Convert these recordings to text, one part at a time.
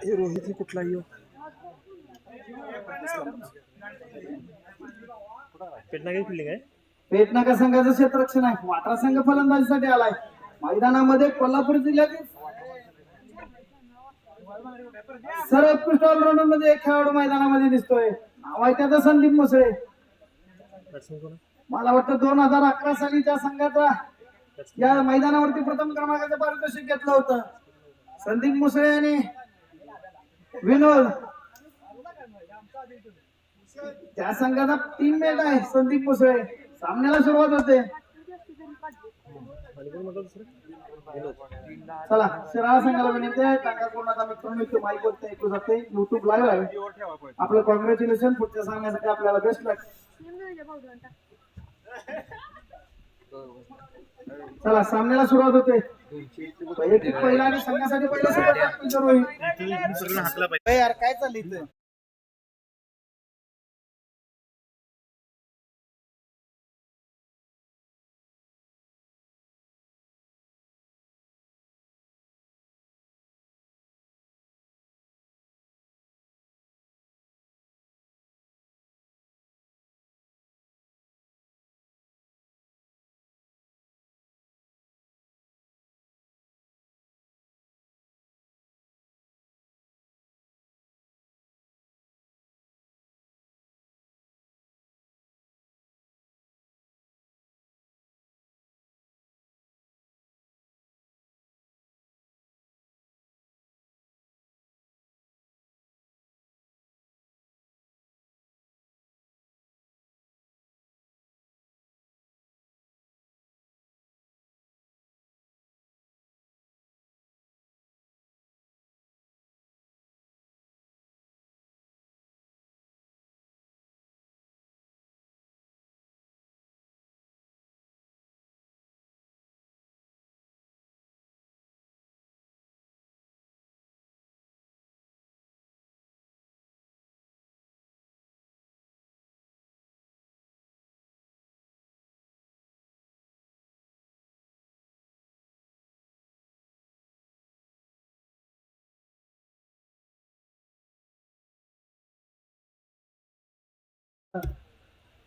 हे रोहित ही कुठलाही पेटनागा फिल्डिंग आहे. पेटनागा संघाचं क्षेत्ररक्षण आहे. वाटा संघ फलंदाजीसाठी आलाय मैदानामध्ये. कोल्हापूर जिल्ह्यातील सर्वोत्कृष्ट ऑलराऊंडर मध्ये एक खेळाडू मैदानामध्ये दिसतोय. नाव आहे त्याचं संदीप मुसळे. मला वाटतं 2011 साली त्या संघाचा या मैदानावरती प्रथम क्रमांकाचं पारितोषिक घेतलं होतं. संदीप मुसळे आणि विनोद त्या संघाचा टीममेट आहे. संदीप मुसळे. सामन्याला सुरुवात होते. चला शिराळा संघाला विनंती आहे. टाका कोणाचा मित्र माईक वरती ऐकू जाते. युट्यूब लाईव्ह आहे. आपलं कॉंग्रॅच्युलेशन. पुढच्या सामन्यासाठी आपल्याला बेस्ट लक. चला सामन्याला सुरुवात होते. पहिला आणि संघासाठी पहिला यार काय चालली इथं.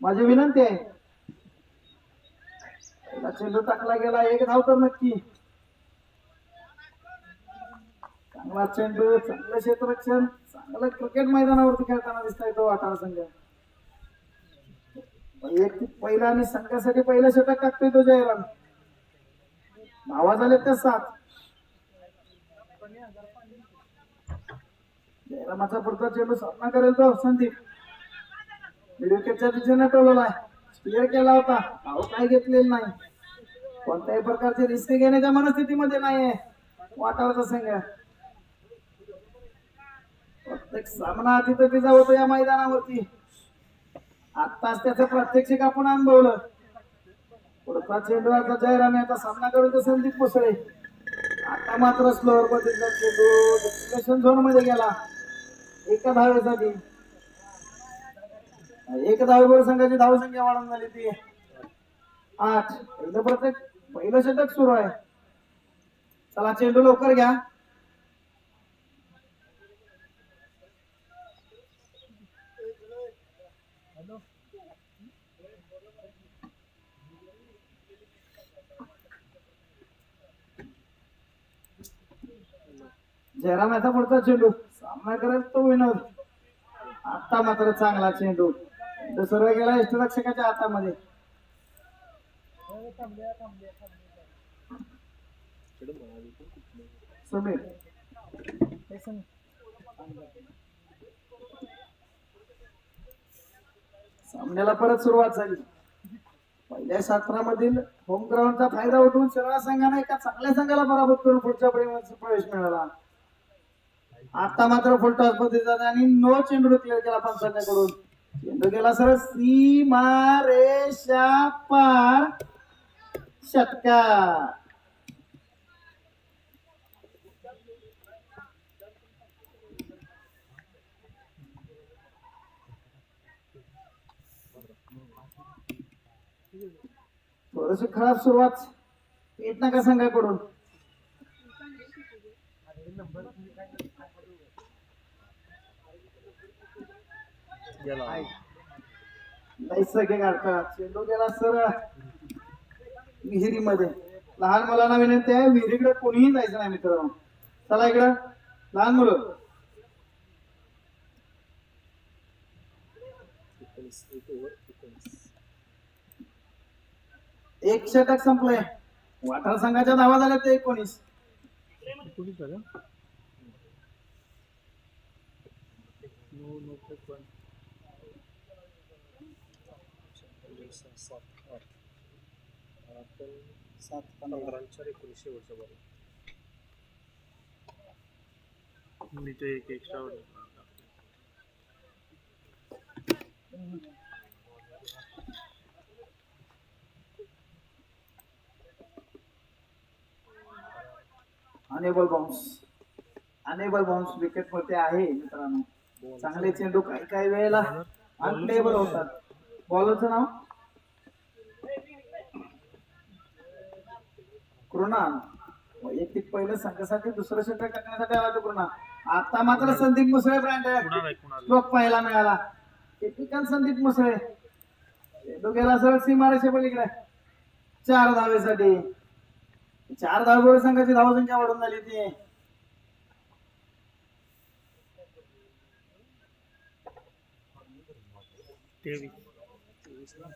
माझी विनंती आहे. चेंडू टाकला गेला. एक धाव तर नक्की. चांगला चेंडू. चांगलं क्षेत्ररक्षण. चांगलं क्रिकेट मैदानावरती खेळताना दिसतोय तो वाटाळा संघ. पहिला आणि संघासाठी पहिलं षटक टाकतोय तो जयराम. धावा झाले त्या 7. जयरामाचा पुढचा चेंडू सामना करेल तो संदीप. विकेटच्या दिशेने टोललाय. क्लिअर केला होता. धाव काय घेतलेलं नाही. कोणत्याही प्रकारचे रिस्क घेण्याच्या मनस्थितीमध्ये नाहीये वाटाळाचा संघ. प्रत्येक सामना तिथं होतो या मैदानावरती. आत्ताच त्याचं प्रात्यक्षिक आपण अनुभवलं. पुढचा चेंडू आता जयराम याचा सामना करून संदीप मुसळे. आता मात्र स्लोअर पद्धतीचा चेंडू डिस्कशन झोन मध्ये गेला. एका धावेसाठी. एक धावेवर संघाची धावसंख्या वाढून झाली ती 8. पहिलं षटक सुरू आहे. चला चेंडू लवकर घ्या. जयराम याचा पुढचा चेंडू सामना करेल तो विनोद. आता मात्र चांगला चेंडू. सर्व गेला यष्टीरक्षकाच्या हातामध्ये. समीर सामन्याला परत सुरुवात झाली. पहिल्या सत्रामधील होम ग्राउंडचा फायदा उठवून शिराळा संघाने एका चांगल्या संघाला पराभूत करून पुढच्या प्रवेश मिळाला. आता मात्र फुलटॉस पद्धतीचा आणि नो चेंडू क्लिअर केला पंचांकडून. चेंडू गेला सरळ सीमारेषा पार. षटकार. थोडीशी खराब सुरुवात पेट नका संघाकडून गेला लई सगळे काढतात चेंडू गेला सर विहिरीमध्ये. लहान मुलांना विनंती आहे विहिरीकडे कोणीही जायचं नाही मित्रांनो. चला इकडं लहान मुलं. एक षटक संपलंय. वाठार संघाच्या धावा झाल्या ते 19. सात 15-19 शेवटच्या बॉल मी ते एक एक्स्ट्रा अनेबल बाउन्स विकेट वरती आहे मित्रांनो. चांगले चेंडू काही काही वेळेला अनप्लेबल होतात. बॉलरचं नाव कृणाल. वैयक्तिक पहिलं संघासाठी दुसरं षटक टाकण्यासाठी आला तो कृणाल. आता मात्र संदीप मुसळे ब्रँड स्ट्रोक पाहायला मिळाला. टिपिकल संदीप मुसळे. चेंडू गेला सरळ सीमारेषे पलीकडे 4 धावेसाठी. 4 धावेवर संघाची धावसंख्या वाढून झाली ती.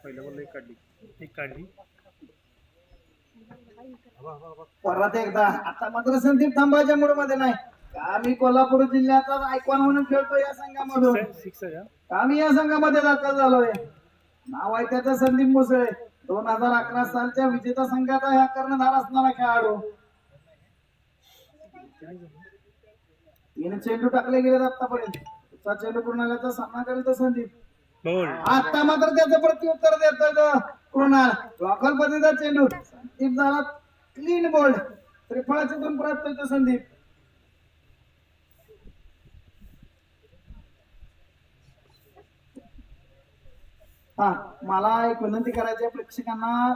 पहिल्या बॉल एक काढली परत एकदा. आता मात्र संदीप थांबायच्या मूड मध्ये नाही. का मी कोल्हापूर जिल्ह्याचा आयकॉन म्हणून खेळतो या संघामधून. का मी या संघामध्ये दाखल झालोय. नाव आहे त्याचं संदीप मुसळे. 2011 सालच्या विजेता संघाचा हा कर्णधार असणारा खेळाडू. 3 चेंडू टाकले गेले आतापर्यंत. पुढचा चेंडू पूर्णाल्याचा सामना करीत संदीप. आता मात्र त्याचं प्रत्युत्तर देतोय कृणाल. लॉकल पद्धतीचा चेंडू. संदीप झाला क्लीन बोल्ड. त्रिफळाचे 2 प्राप्त होतो संदीप. हा मला एक विनंती करायची आहे प्रेक्षकांना.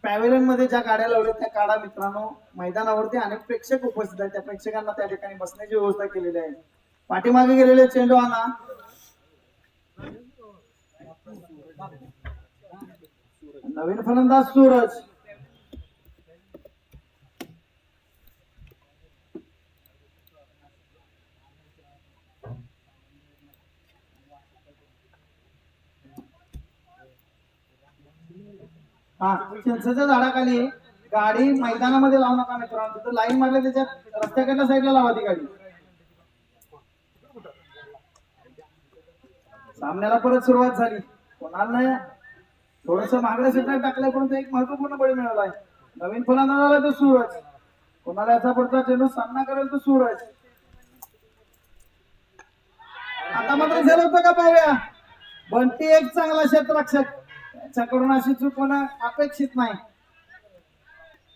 पॅव्हेलियन मध्ये ज्या गाड्या लावल्या त्या काढा मित्रांनो. मैदानावरती अनेक प्रेक्षक उपस्थित आहेत. त्या प्रेक्षकांना त्या ठिकाणी बसण्याची व्यवस्था केलेली आहे. पाठीमागे गेलेले चेंडू आणा. नवीन फलंदाज सूरज. हा चिंचेच्या झाडाखाली गाडी मैदानामध्ये लावू नका मित्रांनो. तिथं लाईन मारले त्याच्यात रस्त्याकडल्या साईडला लावा ती गाडी. सामन्याला परत सुरुवात झाली. कोणाला थोडस मागण्या सेटर टाकल्या परंतु एक महत्वपूर्ण बळी मिळालाय. नवीन फलंदाज आला तो सूरज. कोणाला याचा पुढचा चेंडू सामना करेल तो सूरज. आता मात्र झालं होतं का पाहूया. बंटी एक चांगला क्षेत्ररक्षक. त्याच्याकडून अशी चूक होणं अपेक्षित नाही.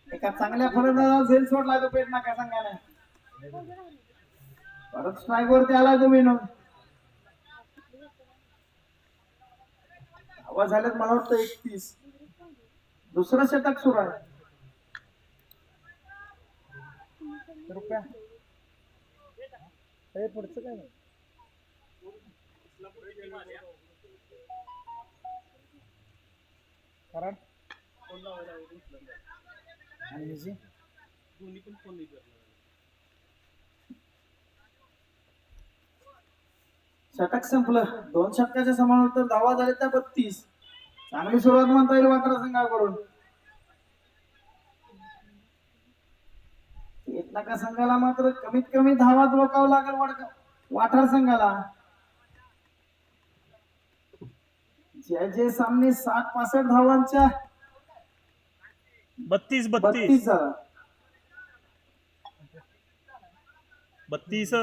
एका चांगल्या फलंदाजाला झेल सोडला तो पेट नाका संघाने. परत स्ट्राईक वरती आला तो विनोद. आवाज झालेत मला वाटतं 31. दुसरं षटक सुरू आहे. रुपया पुढचं काय नाही. कारण षटक संपलं. 2 षटकाच्या समानोत्तर धावा झाले त्या 32. चांगली सुरुवात म्हणता येईल वाठार संघाकडून. एकनाका संघाला मात्र कमीत कमी धावा रोखावं लागेल वाठार संघाला. जे सामने 60-65 धावांच्या 32 झाला. 32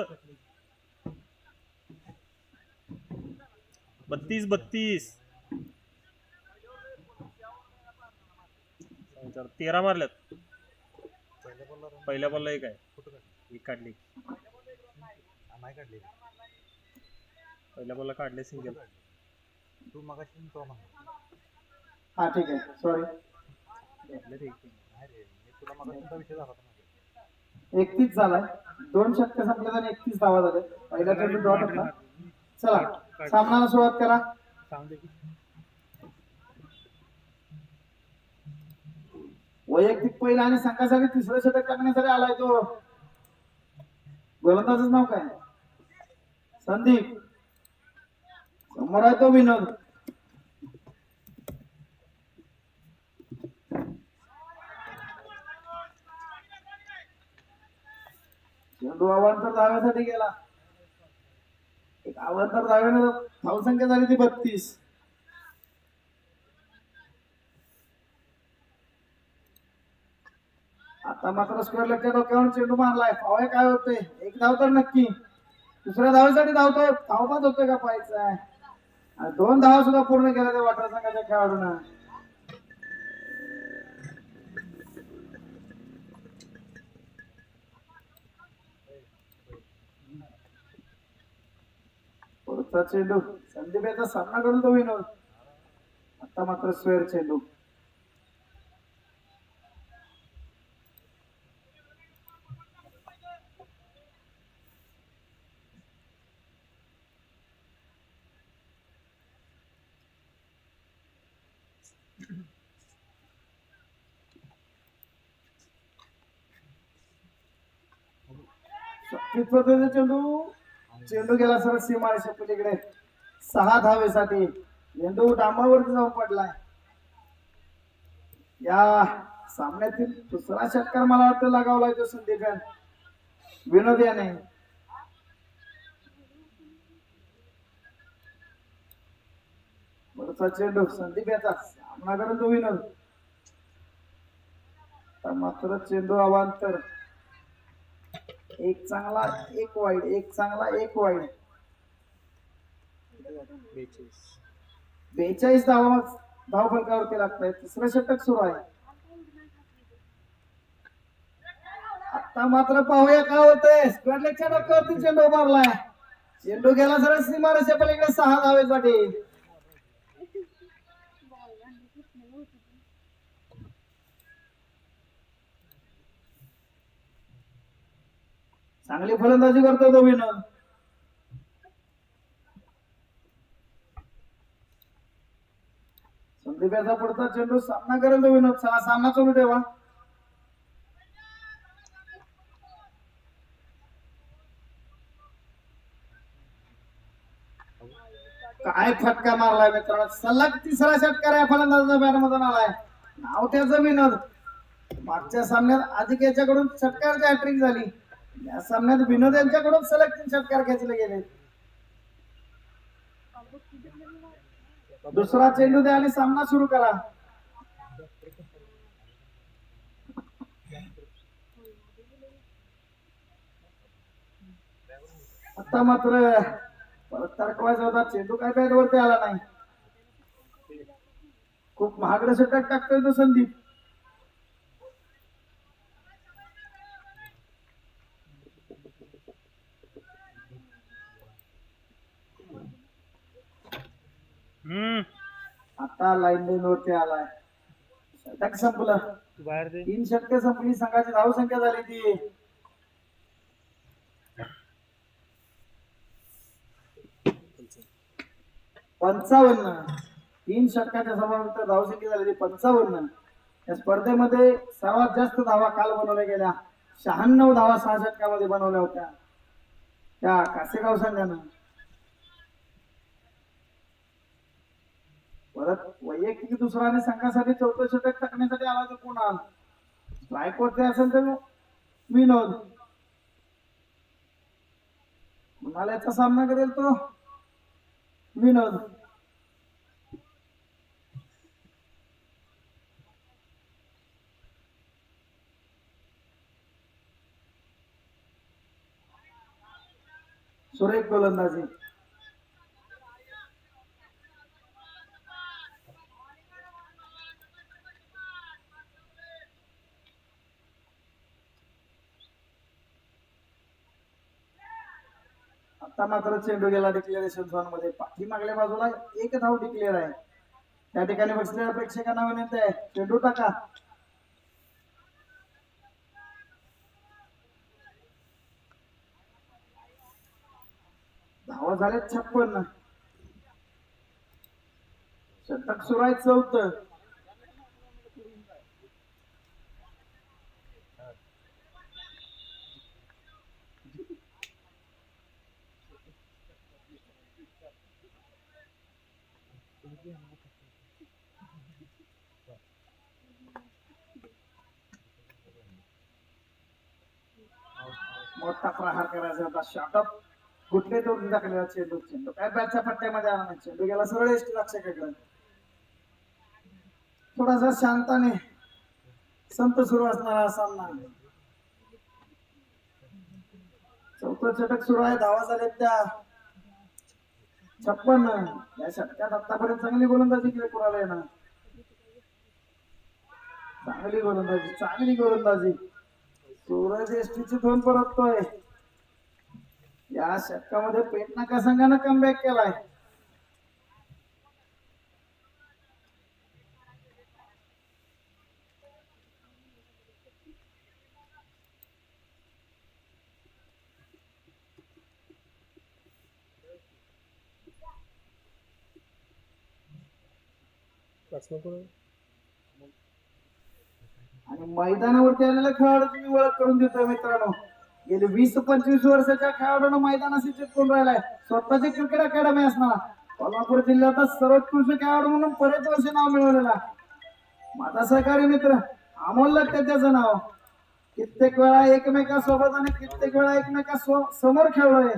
13 मारल्यात. पहिल्या बॉलला एक आहे. एक काढली. पहिल्या बॉलला काढले सिंगल. तू मगाशी हा ठीक आहे सॉरी. 31 झालाय. 2 षटक संपले आणि 31 धावा झाले. पहिला चेंडू डॉट होता. चला सामन्याला सुरुवात करा. वैयक्तिक पहिला आणि संघासाठी तिसरं षटक टाकण्यासाठी आलाय तो. गोलंदाजच नाव काय? संदीप. समोर आहे तो विनोद. चेंडू अवांतर धाव्यासाठी गेला. एक अवांतर धाव्यानं धावसंख्या झाली ती 32. आता मात्र स्क्वेअर लेगच्या डोक्यावर चेंडू मारलाय. फावय काय होते? एक धाव तर नक्की. दुसऱ्या धावेसाठी धावतोय. धावपात होतोय का पाहायचं आहे. 2 धावा सुद्धा पूर्ण केल्या त्या वाटर संघाच्या खेळाडूंना. पुढचा चेंडू संदीप याचा सामना करून तो विनोद. आता मात्र स्क्वेअर चेंडू. चेंडू गेला सर सीमारेषे पलीकडे. 6 धावेसाठी चेंडू डांबावरती जाऊन पडलाय. या सामन्यातील दुसरा षटकार मला वाटतं लगावलाय तो संदीप विनोद याने. पुढचा चेंडू संदीप याचा सामना करून तो विनोद. मात्र चेंडू अवांतर. एक चांगला एक वाईड. एक चांगला एक वाईड. 42 धाव फलकावरती लागतायत. तिसरं षटक सुरू आहे. आता मात्र पाहूया काय होतंय. स्क्वेअर लेगच्या डोक्यावरती चेंडू मारलाय. चेंडू गेला सरळ सीमारेषे पलीकडे. 6 धावेसाठी. चांगली फलंदाजी करतो तो विनोद. संदीप याचा पुढचा चेंडू सामना करेल तो विनोद. चला सामना चालू ठेवा. काय फटका मारलाय मित्रांनो. सलग तिसरा षटकार आहे फलंदाजाचा बॅट मधून आलाय. नाव त्याचं विनोद. मागच्या सामन्यात अधिक याच्याकडून षटकारची हॅट्रिक झाली. या सामन्यात विनोद यांच्याकडून सलग 3 षटकार खेचले गेले. दुसरा चेंडू द्या आणि सामना सुरू करा. आता मात्र परत तरकवायचा होता. चेंडू काय बॅट वरती आला नाही. खूप महागडं षटक टाकतोय तो संदीप. आता लाईन वरती आलाय. षटक संपलं. 3 षटक संपली. संघाची धाव संख्या झाली ती 55. 3 षटकाच्या समानंतर धाव संख्या झाली 55. या स्पर्धेमध्ये सर्वात जास्त धावा काल बनवल्या गेल्या. 96 धावा 6 षटकामध्ये बनवल्या होत्या त्या कासेगाव संघानं. परत वैयक्तिक दुसरा आणि संघासाठी 4थं षटक टाकण्यासाठी आला तो कुणाल. स्ट्राईक वरती असेल तर विनोद. कुणाल याचा सामना करेल तो विनोद. सुरेख गोलंदाजी. आता मात्र चेंडू गेला डिक्लेरेशन झोन मध्ये. पाठीमागल्या बाजूला 1 धाव डिक्लेअर आहे. त्या ठिकाणी बसलेल्या प्रेक्षकांना विनंती आहे चेंडू टाका. धावा झाले 56. षटक सुरू आहे 4th. मोठा प्रहार करायचा होता. शॉर्टअप कुठले तो टाकलेला चेंडू. चेंडू काय बॅटच्या पट्ट्यामध्ये आला नाही. चेंडू गेला सरळ एसटी लक्षाकडे. थोडासा शांताने संत सुरू असणारा सामना. 4थं षटक सुरू आहे. धावा झाले त्या 56. या षटकात आतापर्यंत चांगली गोलंदाजी केली कुणाला ना. चांगली गोलंदाजी. सूरज एसटीची 2 परततोय. या षटकामध्ये पेटनाका संघानं कमबॅक केलाय. आणि मैदानावरती आलेल्या खेळाडूची मी ओळख करून देतोय मित्रांनो. गेली 20-25 वर्षाच्या खेळाडूंना मैदानाशी चिटकून राहिलाय. स्वतःची क्रिकेट अकॅडमी असणार. कोल्हापूर जिल्ह्यात सर्वोत्कृष्ट खेळाडू म्हणून बरेच वर्ष नाव मिळवलेला माझा सहकारी मित्र अमोल लट्टे त्याचं नाव. कित्येक वेळा एकमेकांसोबत आणि कित्येक वेळा समोर खेळलोय.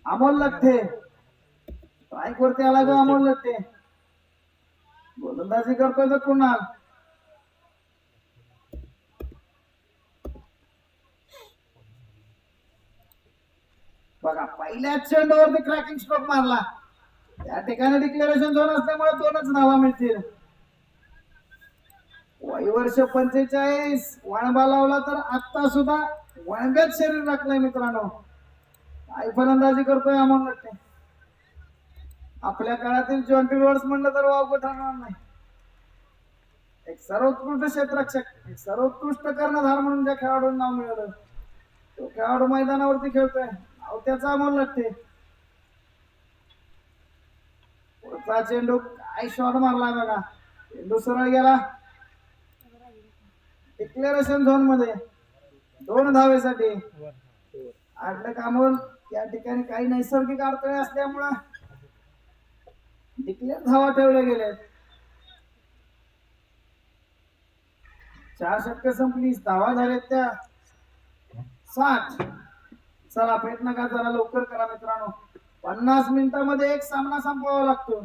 अमोल लट्टे स्ट्राईक वरती आला ग अमोल लट्टे. गोलंदाजी करतोय तर कुणाल. बघा पहिल्याच चेंडूवरती क्रॅकिंग स्ट्रोक मारला. त्या ठिकाणी डिक्लेरेशन झोन असल्यामुळे 2च नावा मिळतील. वय वर्ष 45. वळंबा लावला तर आता सुद्धा वळंब्यात शरीर राखलंय मित्रांनो. काय फलंदाजी करतोय अमोल लट्टे. आपल्या काळातील जॉन्टी रोड्स म्हणलं तर वाव ठरणार नाही. एक सर्वोत्कृष्ट क्षेत्ररक्षक, एक सर्वोत्कृष्ट कर्णधार म्हणून ज्या खेळाडूंना नाव मिळालं तो खेळाडू मैदानावरती खेळतोय. नाव त्याचा अमोल लट्टे. पुढचा चेंडू काय शॉट मारलाय बघा. चेंडू सरळ गेला डिक्लेरेशन झोन मध्ये. 2 धावेसाठी आडलं कामून. या ठिकाणी काही नैसर्गिक अडथळे असल्यामुळं डिक्लेअर धावा ठेवले गेले. 4 षटकं संपली. धावा झाल्या त्या 60. चला पेटनाका जरा लवकर करा मित्रांनो. 50 मिनिटांमध्ये एक सामना संपवावा लागतो.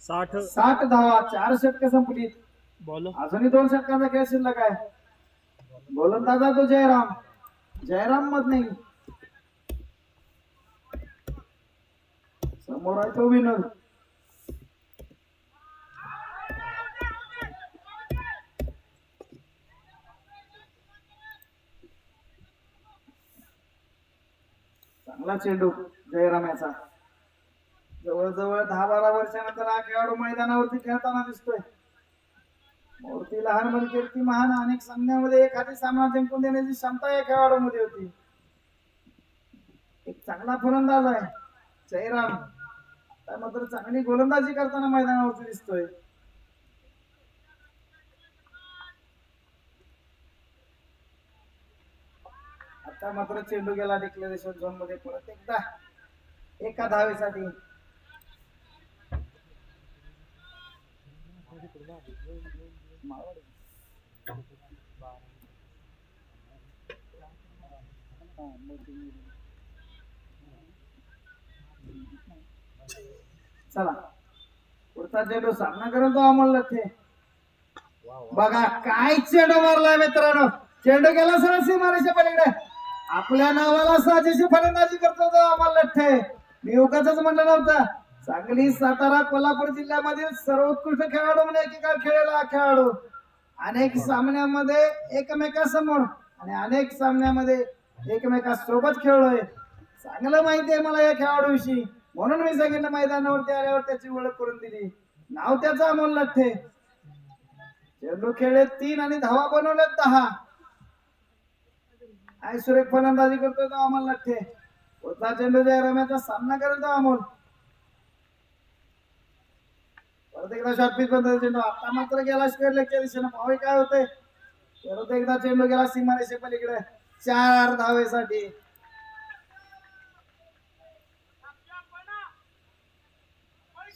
साठ धावा. 4 षटकं संपली. अजूनही 2 षटकांचा खेळ शिल्लक आहे. गोलंदाजा तो जयराम मत नाही. समोर आहे तो विनोद. चांगला चेंडू जयराम याचा. जवळजवळ 10-12 वर्षानंतर हा खेळाडू मैदानावरती खेळताना दिसतोय. मूर्ती लहान पण कीर्ती महान. अनेक सामन्यामध्ये एखादी सामना जिंकून देण्याची क्षमता या खेळाडूमध्ये होती. एक चांगला फलंदाज आहे जयराम. मात्र चांगली गोलंदाजी करताना मैदानावरती दिसतोय. आता मात्र चेंडू गेला डिक्लेरेशन झोन मध्ये. परत एकदा एका धावेसाठी. चला पुढचा चेंडू सामना करेल तो अमोल लट्टे. बघा काय चेंडू मारलाय मित्रांनो. चेंडू गेला सरळ सीमारेषे पलीकडे. आपल्या नावाला साजेशी फलंदाजी करतो तो अमोल लट्टे. मी उगाच म्हणलं नव्हतं. सांगली, सातारा, कोल्हापूर जिल्ह्यामधील सर्वोत्कृष्ट खेळाडू म्हणून एकेकाळ खेळलेला खेळाडू. अनेक सामन्यामध्ये एकमेकांसमोर आणि अनेक सामन्यामध्ये एकमेकांसोबत खेळलोय. चांगलं माहिती आहे मला या खेळाडूविषयी. म्हणून मी सांगितलं मैदानावरती आल्यावर त्याची ओळख करून दिली. नाव त्याचं अमोल लट्टे. चेंडू खेळले 3 आणि धावा बनवल्यात 10. आई सुरेख फलंदाजी करतोय तो अमोल लठ्ठे. पुढचा चेंडू जयरामाचा सामना करेल तो अमोल. परत एकदा शॉर्ट पिच बंद चेंडू. आता मात्र गेला स्क्वेअर लेगच्या दिशेने. पाहावे काय होतंय. परत एकदा चेंडू गेला सीमारेषे पलीकडे. 4 धावेसाठी.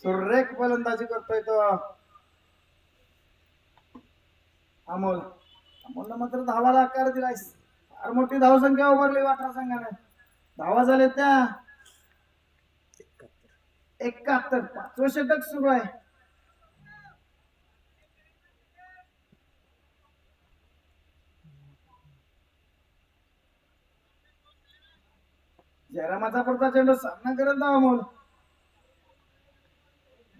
सुरेख फलंदाजी करतोय तो अमोल. अमोलनं मात्र धावाला आकार दिलाय. फार मोठी धावसंख्या उभारली वाटरा संघाने. धावा झाले त्या 71. 5वं षटक सुरू आहे. जयरामाचा पुढचा चेंडू सामना करेल तो अमोल.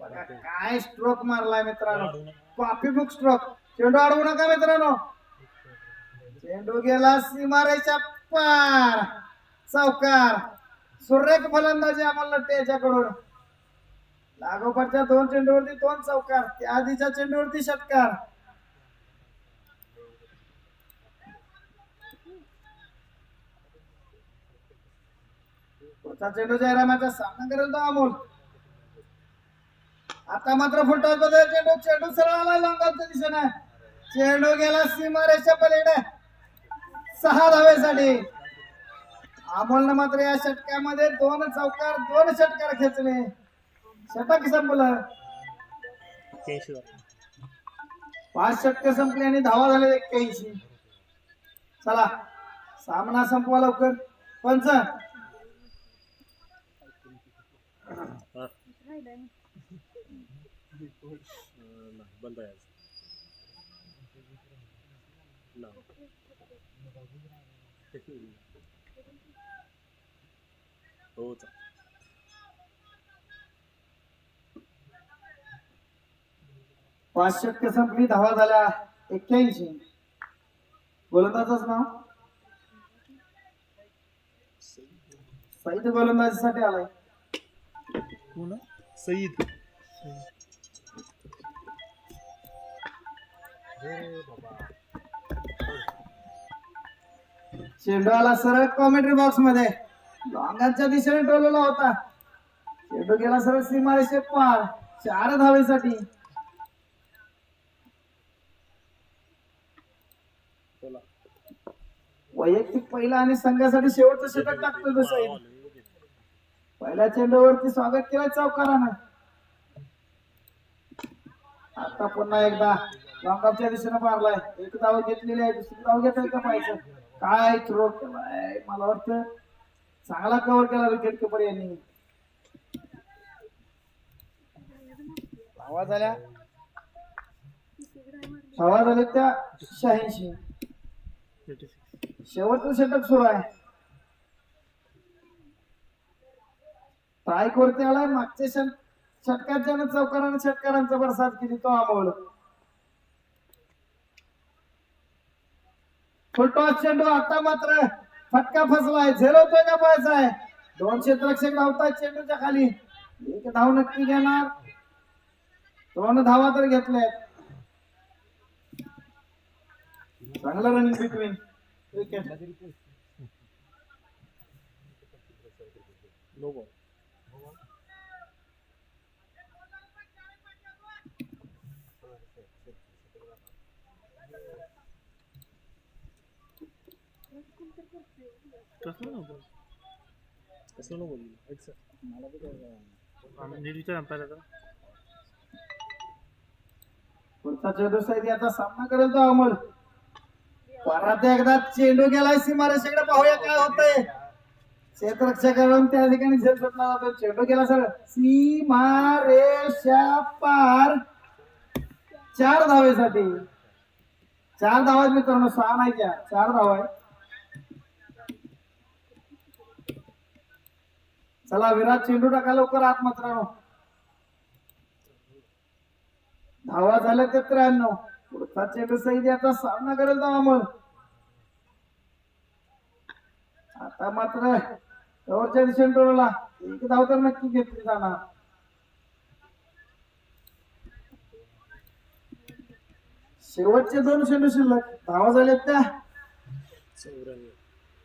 बघा काय स्ट्रोक मारलाय मित्रांनो. Copy book stroke. चेंडू अडवू नका मित्रांनो. चेंडू गेला सीमारेषा पार. चौकार. सुरेख फलंदाजी अमोल लट्टे याच्याकडून. लागोपाठच्या 2 चेंडूवरती 2 चौकार. त्या आधीच्या चेंडूवरती षटकार. पुढचा चेंडू जयरामाचा सामना करेल तो अमोल. आता मात्र फुटबॉल बदल चेंडू. चेंडू सरळ आला लॉंगाच्या दिशेने. चेंडू गेला सीमारेषा पलीकडे. 6 धावेसाठी. अमोलनं मात्र या षटकामध्ये 2 चौकार 2 षटकार खेचले. षटक संपलं. 5 षटक संपली आणि धावा झाले 81. चला सामना संपवा लवकर. पंच बंद आहे. हो 5 षटक संपली. धावा झाल्या 81. गोलंदाजच नाव सईद गोलंदाजीसाठी आलाय. सईद. चेंडू आला सरळ कॉमेंट्री बॉक्स मध्ये. लॉंगाच्या दिशेने टोलला होता. चेंडू गेला सरळ सीमारेषे पार. 4 धावेसाठी. वैयक्तिक पहिला आणि संघासाठी शेवटचं षटक टाकतो तो सईद. पहिल्या चेंडूवरती स्वागत केलं चौकारानं. आता पुन्हा एकदा लॉंगाच्या दिशेने मारलाय. 1 धाव घेतलेली आहे. दुसरी धाव घेतोय का पाहिजे. काय थ्रो केलाय. मला वाटतं चांगला कव्हर केला विकेट किपर यांनी. धावा झाल्या त्या 86. शेवटचं षटक सुरू आहे. स्ट्राईक वरती आलाय. मागच्या षटकात ज्यानं चौकाराने षटकारांचा बरसात केली तो अमोल. फुलटॉस चेंडू. आता मात्र फटका फसलाय. झेलवतोय का पाहायचा आहे. 2 क्षेत्ररक्षक धावतात चेंडूच्या खाली. 1 धाव नक्की घेणार. 2 धावा तर घेतल्यात. चांगलं running between wicket. No ball. कसं नको पुढचा चेंडू साईड याचा सामना करेल तो अमोल. परत एकदा चेंडू गेलाय सीमारेषेकडे. पाहूया काय होतंय. क्षेत्ररक्षकाकडून त्या ठिकाणी झेल सुटला जातो. चेंडू गेला सर सीमारेषा पार. 4 धावेसाठी. 4 धावा मित्रांनो. 6 नाही त्या 4 धावा आहे. चला विराट चेंडू टाका लवकर आत मित्रांनो. धावा झाल्या 93. पुढचा चेंडू सईद याचा सामना करेल तो अमोल. आता मात्र कव्हरच्या दिशेने टोळला. 1 धाव तर नक्की घेतली जाणार. शेवटचे 2 चेंडू शिल्लक. धावा झालेत त्या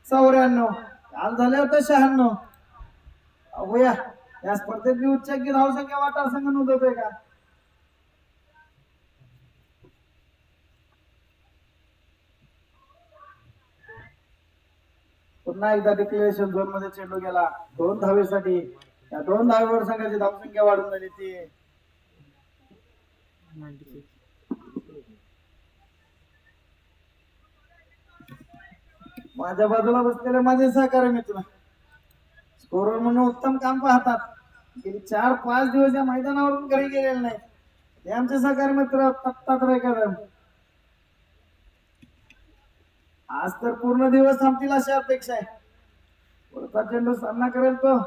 94. काल झाले होते 96. बघूया या स्पर्धेत मी उच्च की धावसंख्या वाटार संघ नोंदवतोय का. पुन्हा एकदा डिक्लेरेशन झोन मध्ये चेंडू गेला 2 धावेसाठी. या 2 धावेवर संघाची धावसंख्या वाढून झाली ती. माझ्या बाजूला बसलेले माझे सहकारी मित्र स्कोरर म्हणून उत्तम काम पाहतात. गेली 4-5 दिवस या मैदानावरून घरी गेलेले नाही ते आमचे सहकारी मित्र दत्तात्रय कदम. आज तर पूर्ण दिवस थांबतील अशी अपेक्षा आहे. पुढचा चेंडू सामना करेल तो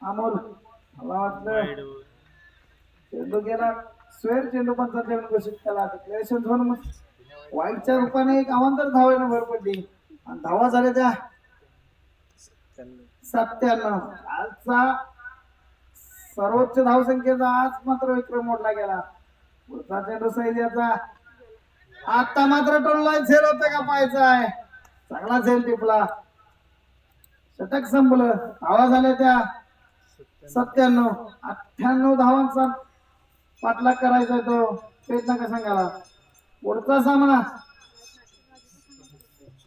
अमोल. मला वाटलं चेंडू गेला स्वेर चेंडू पंचा चेंडू घोषित केला. डिक्लेरेशन झोन वाईटच्या रूपाने एक अवांतर धावेनं भर पडली आणि धावा झाल्या त्या 97. कालचा सर्वोच्च धावसंख्येचा आज मात्र विक्रम मोडला गेला. पुढचा चेंडू सैन्याचा आता मात्र टोललाय. झेल होतं का पाहायचं आहे. चांगला झेल टिपला. षटक संपलं. धावा झाल्या त्या 97. 98 धावांचा पाठलाग करायचा तो प्रयत्न का संघाला. पुढचा सामना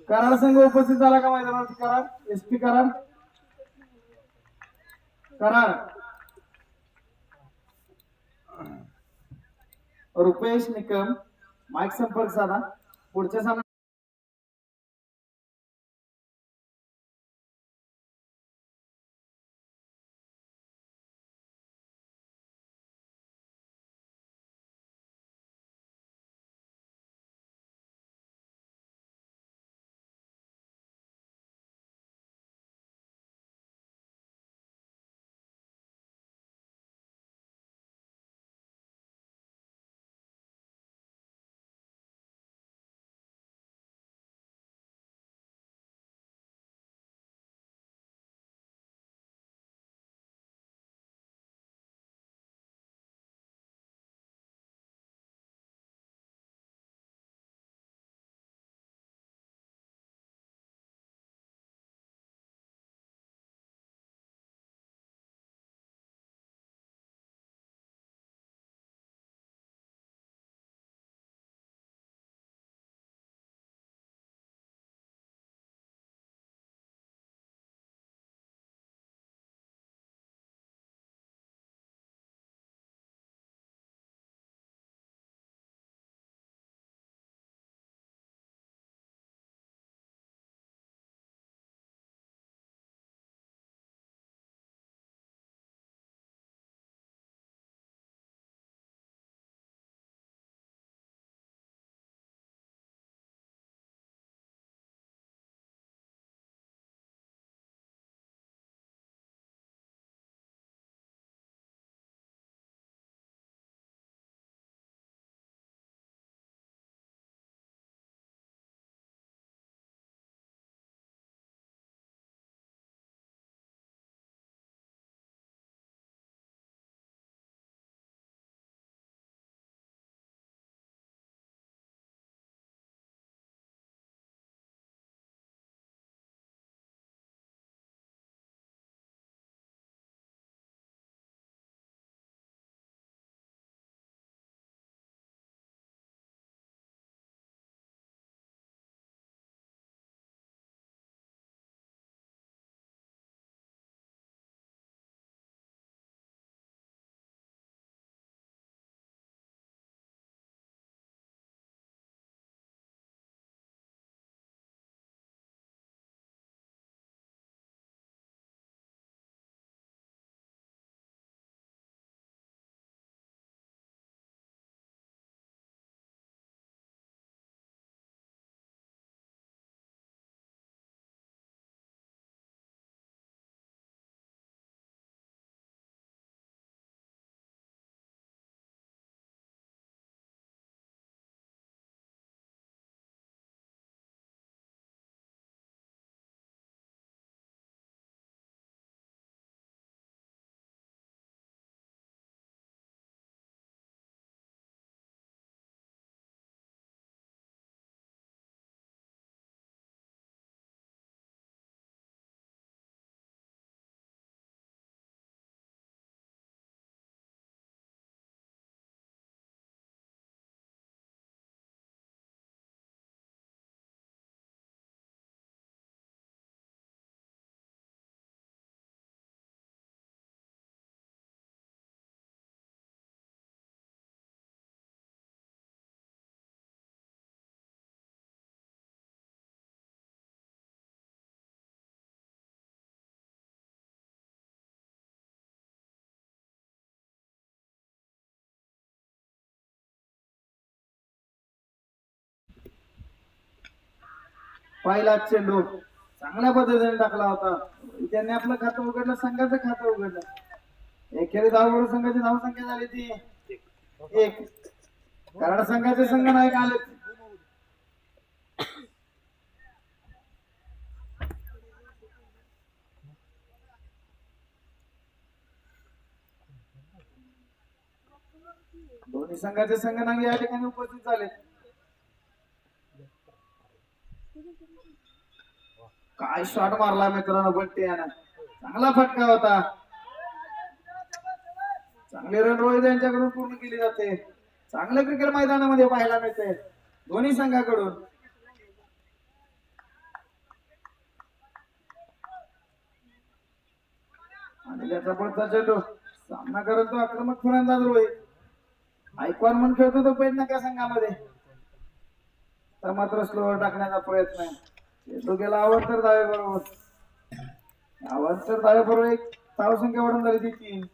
कराड संघ उपस्थित झाला का मैदानावरती. कराड एसपी कराड रुपेश निकम माईक संपर्क साधा. पुढच्या सामन्यात पहिला चेंडू चांगल्या पद्धतीने टाकला होता. त्यांनी आपलं खातं उघडलं, संघाचं खातं उघडलं. एकेरी धाव संघाची धावसंख्या झाली ती 1. कराड संघाचे संघ नायक आले. दोन्ही संघाचे संघनायक या ठिकाणी उपस्थित झाले. काय शॉट मारला मित्रांनो बंटी यानं, चांगला फटका होता. चांगली रन रोहित यांच्याकडून पूर्ण केली जाते. चांगलं क्रिकेट मैदानामध्ये पाहायला मिळते दोन्ही संघाकडून. आणि त्याचा पुढचा चेंडू सामना करत तो आक्रमक फलंदाज रोहित. आयकॉन म्हणून खेळतो तो पेडणेकर संघामध्ये, तर मात्र स्लोवर टाकण्याचा प्रयत्न आहे. चेंडू गेला अवंतर धावे बरोबर. अवंतर धावे बरोबर एक धावसंख्या वाढून झाली ती 3.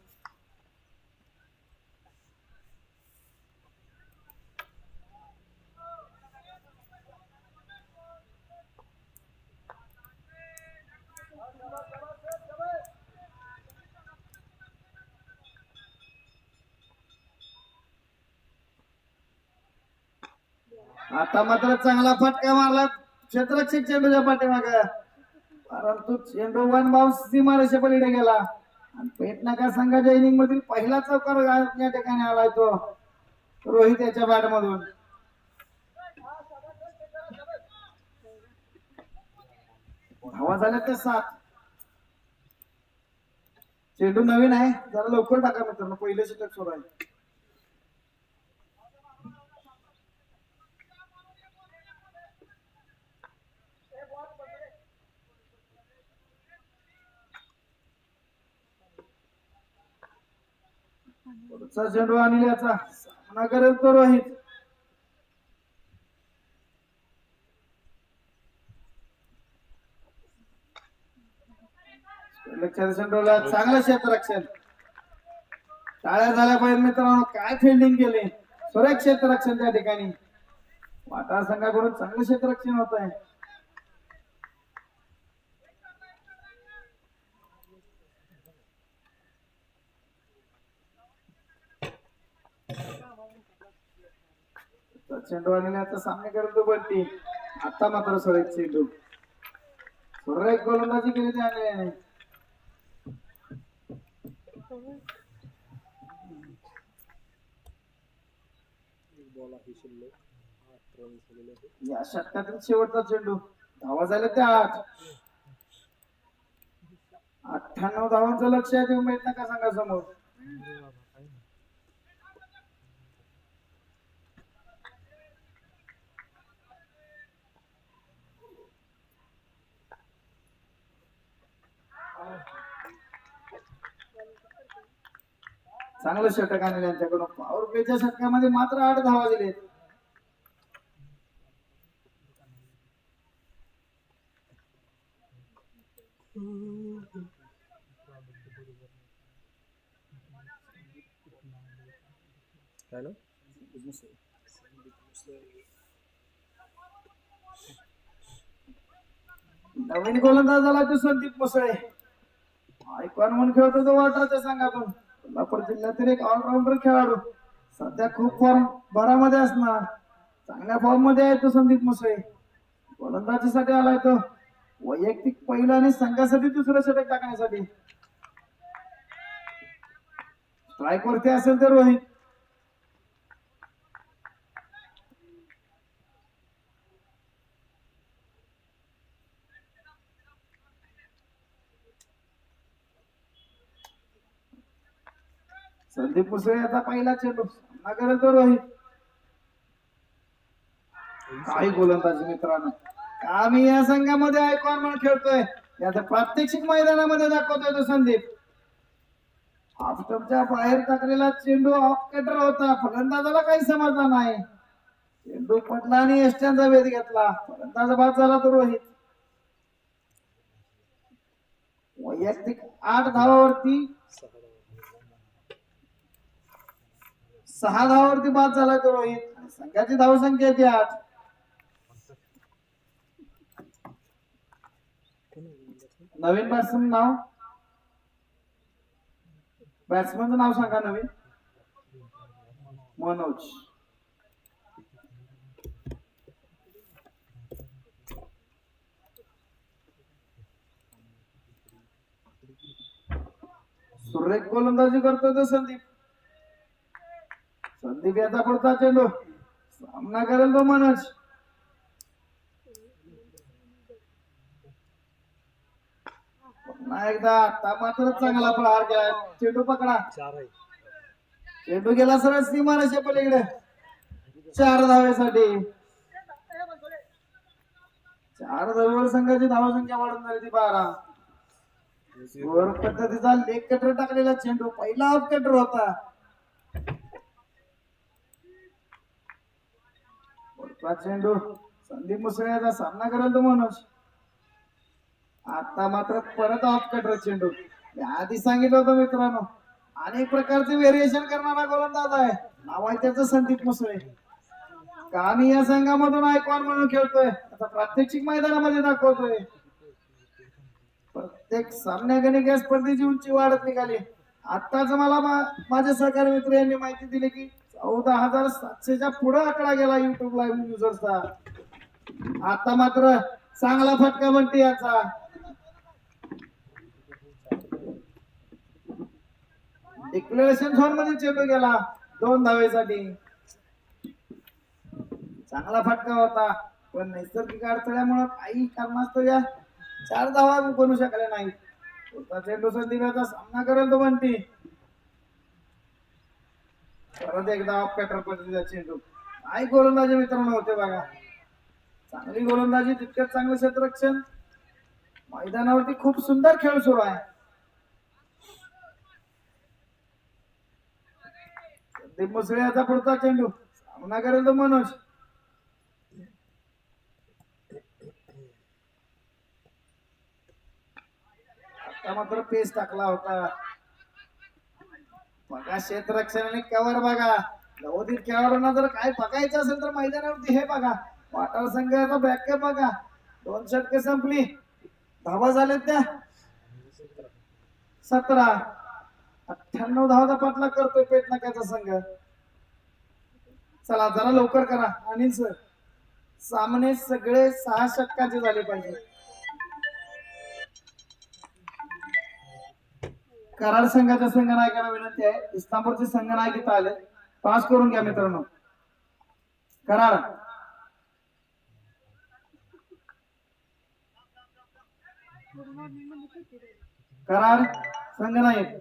आता मात्र चांगला फटका मारला क्षेत्ररक्षक चेंडूच्या पाठीमाग, परंतु चेंडू वन बाउन्स सीमारेषे पलीकडे गेला. आणि पेटनाका संघाच्या इनिंग मधील पहिला चौकार या ठिकाणी आलाय तो रोहित याच्या बॅट मधून. धावा झाल्या त्या 7. चेंडू नवीन आहे, जरा लवकर टाका मित्रांनो, पहिले षटक सुरू आहे. पुढचा चेंडू आणि याचा सामना करेल तो रोहित. चेंडूला चांगलं क्षेत्ररक्षण. टाळ्या झाल्या पाहिजे मित्रांनो, काय फिल्डिंग केली. सुरेख क्षेत्ररक्षण त्या ठिकाणी. वाटार संघाकडून चांगलं क्षेत्ररक्षण होत आहे. चेंडू आणि याचा सामना करेल तो बंटी. आता मात्र सुरेख चेंडू, सुरेख गोलंदाजी केली त्याने. या षटकातील शेवटचा चेंडू. धावा झाल्या त्या 8. 98 धावांचं लक्ष आहे ते पेडणेकर संघासमोर. चांगलं षटक आणलं त्यांच्याकडून. पॉवर प्लेच्या षटकामध्ये मात्र 8 धावा दिले. नवीन गोलंदाज झाला तो संदीप मुसळे. आयकॉन म्हणून खेळतो तो वाटारच्या संघातून. कोल्हापूर जिल्ह्यातील एक ऑलराऊंडर खेळाडू, सध्या खूप फॉर्म भरामध्ये असणार, चांगल्या फॉर्म मध्ये आहे तो संदीप मुसळे. गोलंदाजीसाठी आलाय तो, वैयक्तिक पहिला आणि संघासाठी दुसरं षटक टाकण्यासाठी. स्ट्राईक वरती असेल तर रोहित. संदीप मुसळे आता पहिला चेंडू सामना करेल तो रोहित. काही गोलंदाजी मित्रांनो, आम्ही या संघामध्ये आयकॉन म्हणून खेळतोय, याचा प्रात्यक्षिक मैदानामध्ये दाखवतोय तो संदीप. ऑफ स्टंपच्या बाहेर टाकलेला चेंडू ऑफ कटर होता, फलंदाजाला काही समजला नाही. चेंडू पडला आणि यष्ट्यांचा वेध घेतला, फलंदाज बाद झाला तो रोहित. वैयक्तिक 8 धावावरती 6 धावावरती बाद झाला तो रोहित. संघाची धावसंख्या आहे 8. नवीन बॅट्समनचं नाव सांगा. नवीन मनोज. सुरेख गोलंदाजी करतोय तो संदीप. संदीप याचा पुढचा चेंडू सामना करेल तो मनोज. पुन्हा एकदा आता मात्र चांगला प्रहार केला. चेंडू पकडा. 4 आहे. चेंडू गेला सरळ सीमारेषे पलीकडे. 4 धावेसाठी. 4 धावेवर संघाची धावसंख्या वाढून झाली ती 12. वर पद्धतीचा लेग कटर टाकलेला चेंडू पहिला ऑफ कटर होता. चेंडू संदीप मुसळेचा सामना करेल तो मनोज. आता मात्र परत ऑफ कटर चेंडू. आधी सांगितलं होतं मित्रांनो, अनेक प्रकारचे व्हेरिएशन करणारा गोलंदाज आहे. नाव आहे त्याचं संदीप मुसळे. कामी या संघामधून आयकॉन म्हणून खेळतोय. आता प्रात्यक्षिक मैदानामध्ये दाखवतोय. प्रत्येक सामन्यागणिक या स्पर्धेची उंची वाढत निघाली. आताच मला माझे सहकारी मित्र यांनी माहिती दिली की 14,700च्या पुढे आकडा गेला युट्यूब लाईव्ह युजर्सचा. आता मात्र चांगला फटका बनते याचा. डिक्लेरेशन झोन मध्ये चेंडू गेला 2 धावेसाठी. चांगला फटका होता, पण नैसर्गिक अडथळ्यामुळे काही कारणास्तव या 4 धावा बनू शकल्या नाही. चेंडू संदीपाचा सामना करेल तो बंटी. परत एकदा ऑफ कटर पद्धतीचा चेंडू. काय गोलंदाजी मित्रांनो होते बघा. चांगली गोलंदाजी तितकंच चांगलं क्षेत्ररक्षण. मैदानावरती खूप सुंदर खेळ सुरू आहे. संदीप मुसळे याचा पुढचा चेंडू सामना करेल तो मनोज. आता मात्र पेस टाकला होता बघा. क्षेत्ररक्षणाने कव्हर बघा. नवोदित खेळाडूंना जर काय बघायचं असेल तर मैदानावरती हे बघा. वाटार संघाचा बॅकअप बघा. 2 षटके संपली. धावा झाल्यात त्या 17. 98 धावाचा पाठलाग करतोय पेटनाक्याचा संघ. चला जरा लवकर करा अनिल सर. सामने सगळे 6 षटकाचे झाले पाहिजे. कराड संघाच्या संघनायकांना विनंती आहे. इस्लामपूरचे संघनायक इथं आले. पास करून घ्या मित्रांनो. कराड कराड संघनायक.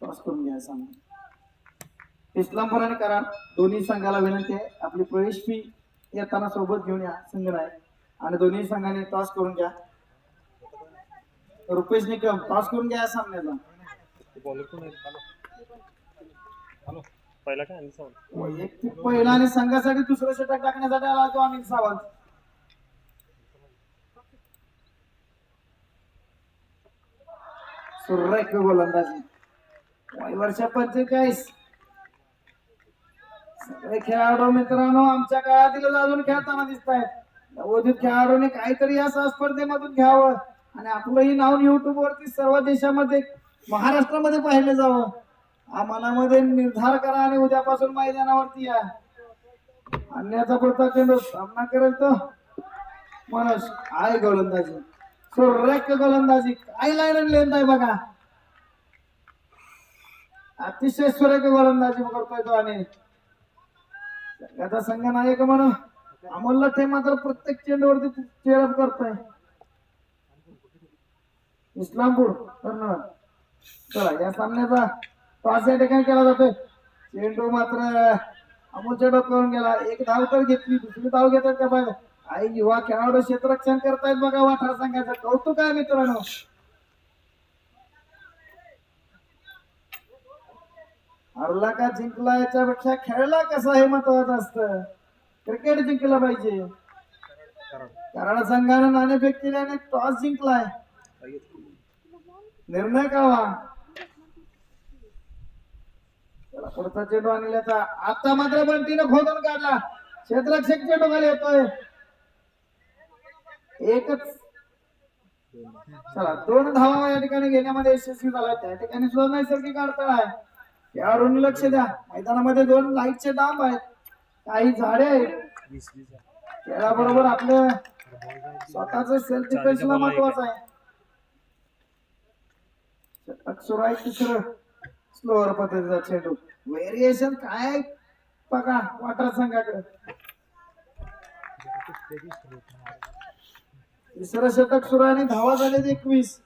पास करून घ्या. सामना इस्लामपूर आणि कराड दोन्ही संघाला विनंती आहे. आपली प्रवेश फी येताना सोबत घेऊन या संघनायक. आणि दोन्ही संघाने टॉस करून घ्या. रुपेश निकम टॉस करून घ्या सामन्याचा. पहिला काय अनिल सावंत. वैयक्तिक पहिला आणि संघासाठी दुसरं षटक टाकण्यासाठी आला तो अनिल सावंत. सुरेख गोलंदाजी. वय वर्ष 45. सगळे खेळाडू मित्रांनो आमच्या काळातील अजून खेळताना दिसत आहेत. नवोदित खेळाडूने काहीतरी या स्पर्धेमधून घ्यावं आणि आपलंही नाव युट्यूब वरती सर्व देशामध्ये महाराष्ट्रामध्ये पाहिलं जावं. हा मनामध्ये निर्धार करा आणि उद्यापासून मैदानावरती या. अन्याचा पुढचा चेंडू सामना करेल तो मनोज. आहे गोलंदाजी. सुरेख गोलंदाजी. काय लाईन लेंथ आहे बघा. अतिशय सुरेख गोलंदाजी करतोय तो. आणि संघाचा संघनायक म्हणून अमोल लठे मात्र प्रत्येक चेंडूवरती चेअरअप करतोय. इस्लामपूर कर्नाटक. चला या सामन्याचा टॉस या ठिकाणी केला जातोय. चेंडू मात्र अमोलच्या डोक्यावरून गेला. 1 धाव तर घेतली. दुसरी धाव घेतात का बघा. काही युवा खेळाडू क्षेत्ररक्षण करतायत बघा. वाठार संघाचं कौतुक आहे मित्रांनो. हरला का जिंकला याच्यापेक्षा खेळला कसा हे महत्वाचं असतं. क्रिकेट जिंकलं पाहिजे. कराड संघाने नाणेफेक केल्याने टॉस जिंकलाय. निर्णय काढला. चला पुढचा चेंडू आणल्याचा आता मात्र बंटीनं खोदून काढला. क्षेत्ररक्षक चेंडू खाली येतोय. एकच चला 2 धावा या ठिकाणी घेण्यामध्ये यशस्वी झाला. त्या ठिकाणी सुद्धा नैसर्गिक अडथळा आहे. खेळाडूंनी लक्ष द्या. मैदानामध्ये 2 लाईटचे डांब आहेत, काही झाडे आहेत. खेळाबरोबर आपलं स्वतःच सेल्फ डिफेन्स महत्वाचं आहे. षटक सुरू आहे. तिसरं स्लोअर पद्धतीचा चेंडू. व्हेरिएशन काय बघा वाटर संघाकडे. तिसरं षटक सुरू आहे आणि धावा झाले 21.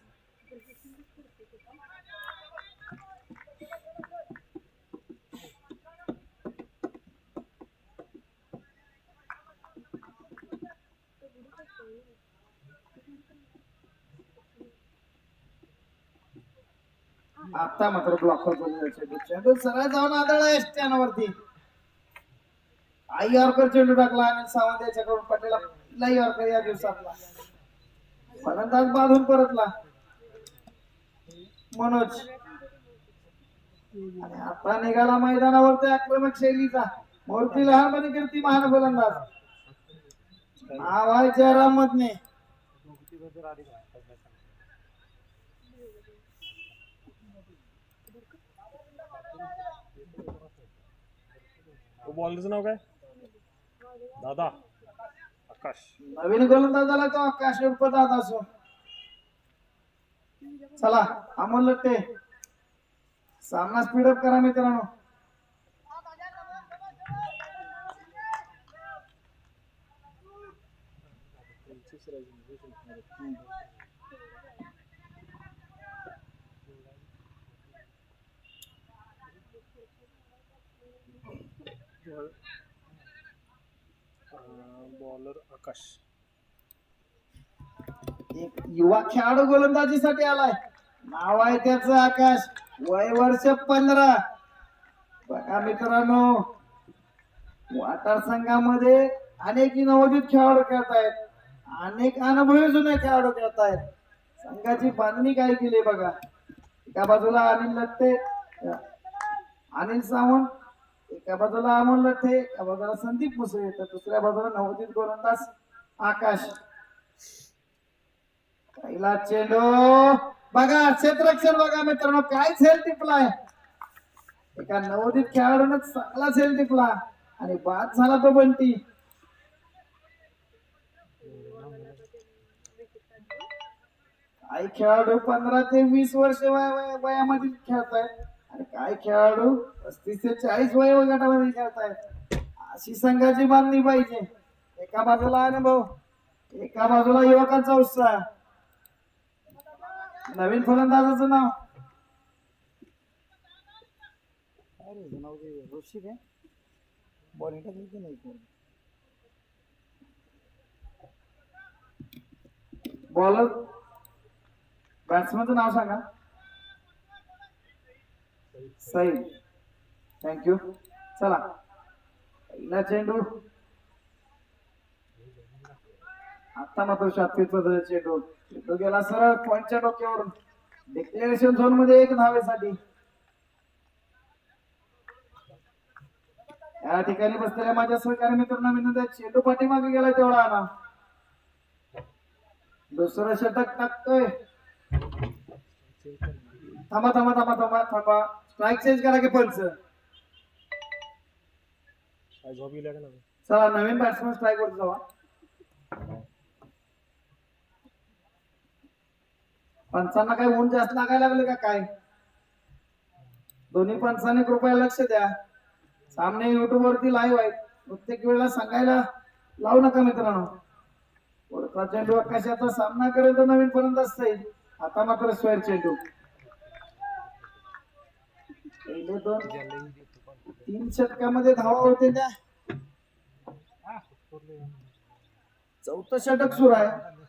आता मात्र ब्लॉक चेंडू सरळ जाऊन आदळला स्टँडवरती. आई ऑर्कर चेंडू टाकला आणि सावंत याच्याकडून पटेला लाई ऑर्कर या दिवसातला फलंदाज बांधून परतला मनोज. आणि आता निघाला मैदानावरती आक्रमक शैलीचा मूर्ती लहानपणी कीर्ती महान फलंदाज नाव आहे जयराम मधने. बॉलरचं नाव काय? दादा आकाश. नवीन गोलंदाज झाला तो आकाश उर्फ दादा असो. चला अमोल लट्टे सामना स्पीडअप करा मित्रांनो. बॉलर आकाश. एक युवा खेळाडू गोलंदाजीसाठी आलाय. नाव आहे त्याचं आकाश. वय वर्ष 15. बघा मित्रांनो वाटार संघामध्ये अनेक नवोदित खेळाडू खेळतायत, अनेक अनुभवी जुने खेळाडू खेळतायत. संघाची बांधणी काय केली बघा. एका बाजूला अनिल लट्टे, अनिल सावंत, एका बाजूला अमोल लट्टे, एका बाजूला संदीप मुसळे, तर दुसऱ्या बाजूला नवोदित गोलंदाज आकाश. पहिला चेंडू बघा. क्षेत्ररक्षण बघा मित्रांनो काय झेल टिपलाय. एका नवोदित खेळाडून चांगला झेल टिपला आणि बाद झाला तो बंटी. काही खेळाडू 15 ते 20 वर्ष वयामध्ये खेळतायत आणि काही खेळाडू 35 ते 40 वयोगटामध्ये खेळतायत. अशी संघाची बांधणी पाहिजे. एका बाजूला अनुभव, एका बाजूला युवकांचा उत्साह. नवीन फलंदाजाचं नाव बॉलर बॅट्समनचं नाव सांगा. सईद. थँक्यू. चला पहिला चेंडू. आता मात्र 36 चेंडू. चेंडू गेला सरळ पॉइंटच्या डोक्यावरून. डिक्लेरेशन झोन मध्ये 1 धावेसाठी. या ठिकाणी बसलेल्या माझ्या सहकारी मित्रांना विनंती आहे, चेंडू पाठीमागे गेला तेवढा आणा. दुसरं षटक टाकतोय. थांबा थांबा थांबा थांबा थांबा. स्ट्राईक चेंज करा की पंच. चला नवीन बॅट्समन स्ट्राईक वर जावा. पंचांना काय ऊन जास्त लागायला लागले का काय? दोन्ही पंचांनी कृपया लक्ष द्या. सामने युट्यूब वरती लाईव्ह आहेत. प्रत्येक वेळेला सांगायला लावू नका मित्रांनो. पुढचा चेंडू आकाशाचा सामना करेल तर नवीन फलंदाज येईल. आता मात्र स्क्वेअर चेंडू. पहिले 2-3 षटकामध्ये धावा होते त्या. चौथं षटक सुरू आहे.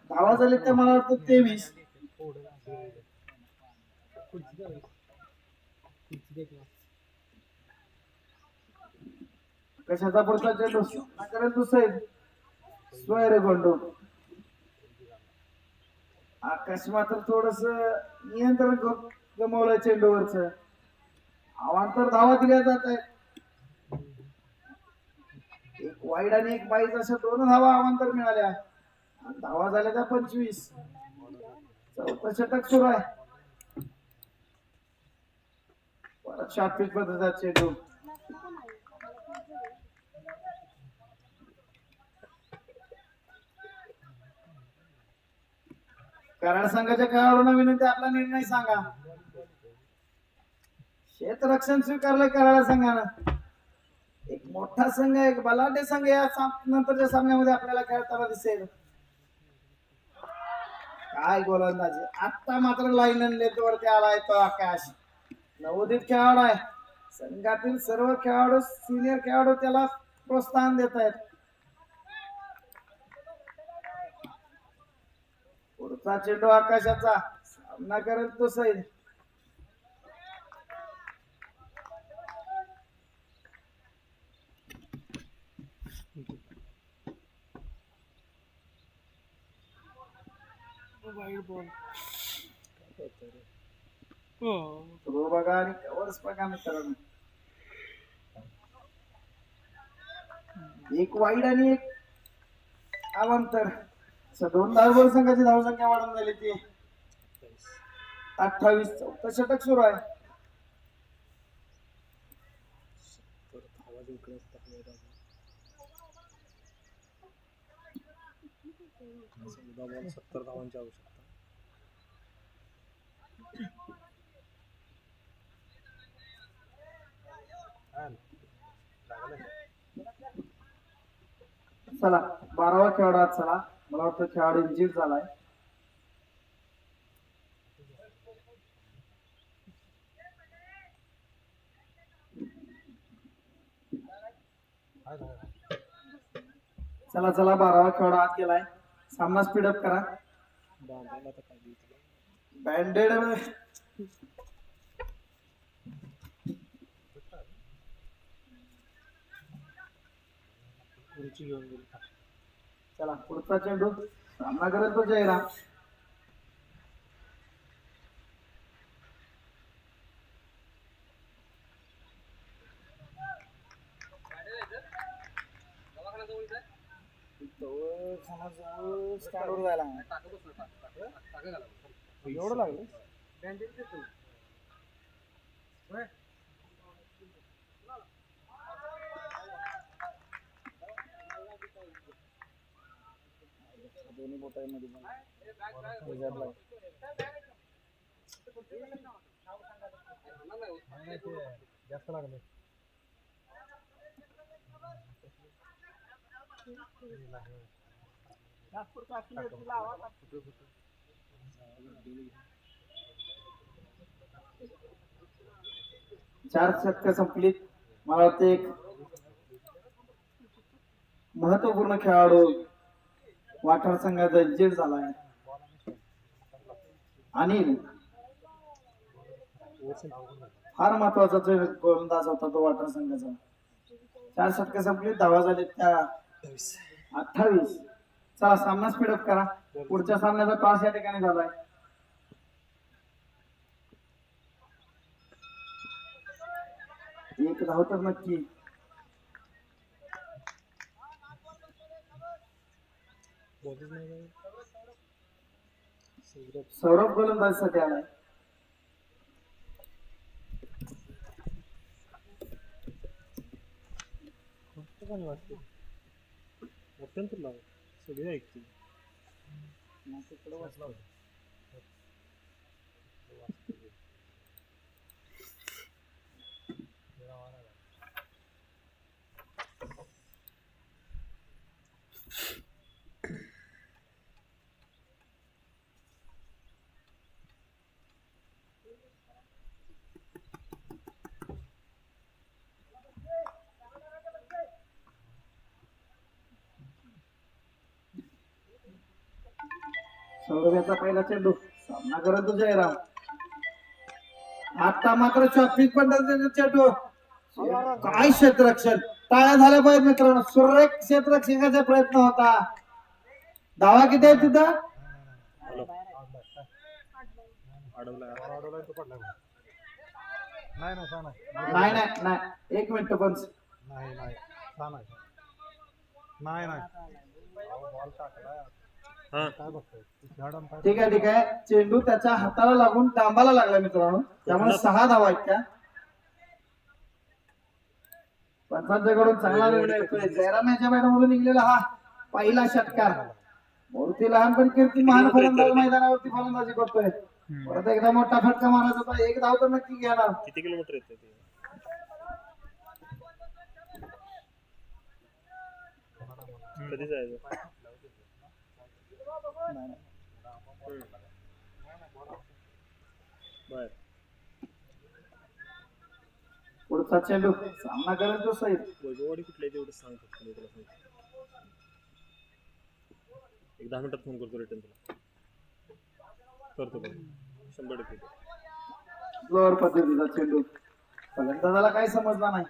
धावा झाले त्या मला वाटतं 23. कशाचा पुढचा चेंडू करेल दुसरे स्क्वेअर गोंडू. आकाश मात्र थोडस नियंत्रण गमवलं चेंडूवरच. अवांतर धावा दिल्या जात आहेत. एक वाईड आणि एक बाईट अशा 2 धावा अवांतर मिळाल्या आणि धावा झाल्या त्या 25. चौथं षटक सुरू आहे. परत शापित पद्धतीचा चेंडू. कराड संघाच्या खेळाडूंना विनंती, आपला निर्णय सांगा. क्षेत्ररक्षण स्वीकारलंय कराड संघानं. एक मोठा संघ, एक बलाढ्य संघ या नंतरच्या सामन्यामध्ये आपल्याला खेळताना दिसेल. काय गोलंदाजी. आता मात्र लाईन वरती आलाय तो आकाश. नवोदित खेळाडू आहे. संघातील सर्व खेळाडू, सिनियर खेळाडू त्याला प्रोत्साहन देत आहेत. पुढचा चेंडू आकाशाचा. सामना करेल तो सैद. थ्रो बघा आणि कव्हर्स बघा मित्रांनो. एक वाईड आणि एक अवांतर. 2 धावबल संघाची धावसंख्या वाढून झाली ती 28. चौथं षटक सुरू आहे. बॉल 70 धावांची आवश्यकता. चला 12वा खेळाडू आज. चला मला वाटतं खेळाडू इंजिन झालाय. चला चला 12वा खेळाडू आत गेलाय. सामना स्पीडअप करा. बँडेड चला पुढचा चेंडू. सामना करेल तो जयराम. स्टँडवर जायला एवढं लागलं. दोन्ही बोटांमध्ये जास्त लागले. चार षटकं संपलीत. मला वाटतं एक महत्वपूर्ण खेळाडू वाठार संघाचा इंजिन झालाय. अनिल फार महत्वाचा गोलंदाज होता तो वाठार संघाचा. 4 षटकं संपलीत. धावा झाले त्या 28. चला सामना स्पीडअप करा. पुढच्या सामन्याचा टॉस या ठिकाणी झालाय. एक धाव तर नक्की. सौरभ गोलंदाजीसाठी आलाय. अत्यंत लाव सगळे ऐकते. सौरभ्याचा पहिला चेंडू. सामना करत तो जयराम. आता मात्र शॉपिंग पद्धतीचा चेंडू. काय क्षेत्ररक्षण. टाळ्या झाल्या पाहिजे मित्रांनो. सुरेख क्षेत्ररक्षकाचा प्रयत्न होता. धावा किती आहे तिथं. नाही नाही छान आहे. नाही नाही नाही, एक मिनिट पण. नाही नाही छान आहे. नाही नाही अहो, बॉल टाकलाय. काय बघतोय खेळाडून काय ठीक आहे ठीक आहे, चेंडू त्याच्या हाताला लागून डांबाला लागला मित्रांनो, त्यामुळे 6 धावा आहेत त्या. पंचांच्याकडून चांगला निर्णय येतोय. जयराम यांच्या बॅटमधून निघलेला हा पहिला षटकार. मूर्ती लहानपणी कीर्ती महान फलंदाज मैदानावरती फलंदाजी करतोय. परत एकदा मोठा फटका मारायचा होता, एक धाव तर नक्की घेणार. किती किलोमीटर येते ते? कधी जायचं? बर पुढचा चेंडू सामना करेल तो सैद. वैभववाडी कुठल्या तेवढं सांग फक्त मी तुला सांगतो. एक 10 मिनिटात फोन करतो रिटर्न तुला. करतो पण 100%. स्लोअर पद्धतीचा चेंडू, फलंदाजाला काही समजला नाही.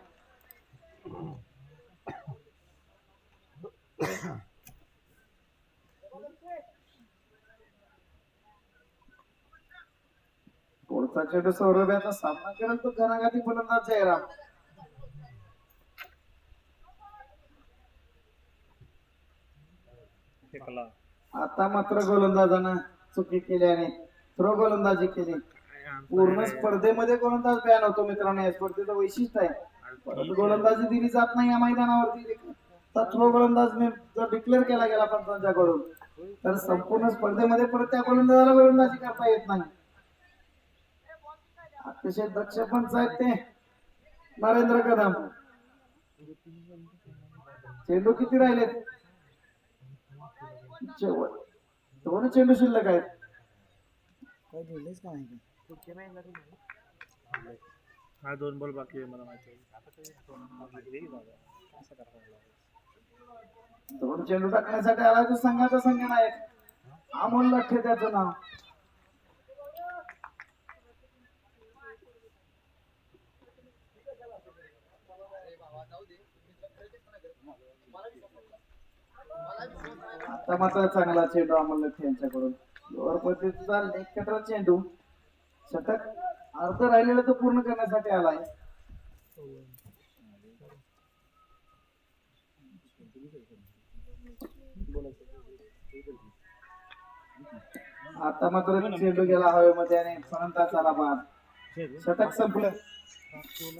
पुढचा चेंडू सौरभ याचा सामना करेल तो घनाघाती फलंदाज जयराम. फेकला. आता मात्र गोलंदाजानं चुकी केल्याने थ्रो गोलंदाजी केली. पूर्ण स्पर्धेमध्ये गोलंदाज बॅन होतो मित्रांनो, या स्पर्धेचं वैशिष्ट्य आहे. परत गोलंदाजी दिली जात नाही या मैदानावरती. तर थ्रो गोलंदाज जर डिक्लेअर केला गेला पंचांच्याकडून तर संपूर्ण स्पर्धेमध्ये परत त्या गोलंदाजाला गोलंदाजी करता येत नाही. अतिशय दक्ष पंच आहेत ते नरेंद्र कदम. चेंडू किती राहिलेत? शेवट 2 चेंडू शिल्लक आहेत. हा 2 बॉल बाकी आहे मला माहिती आहे. 2 चेंडू टाकण्यासाठी आला तो संघाचा संघनायक अमोल लठ्ठे त्याचं नाव. आता मात्र चांगला चेंडू अमोल लठ्ठे यांच्याकडून. लोअर पद्धतीचा लेग कटर चेंडू. षटक अर्ध राहिलेलं तो पूर्ण करण्यासाठी आलाय. आता मात्र चेंडू गेला हवेमध्ये आणि फलंदाज आला बाद. षटक संपलं.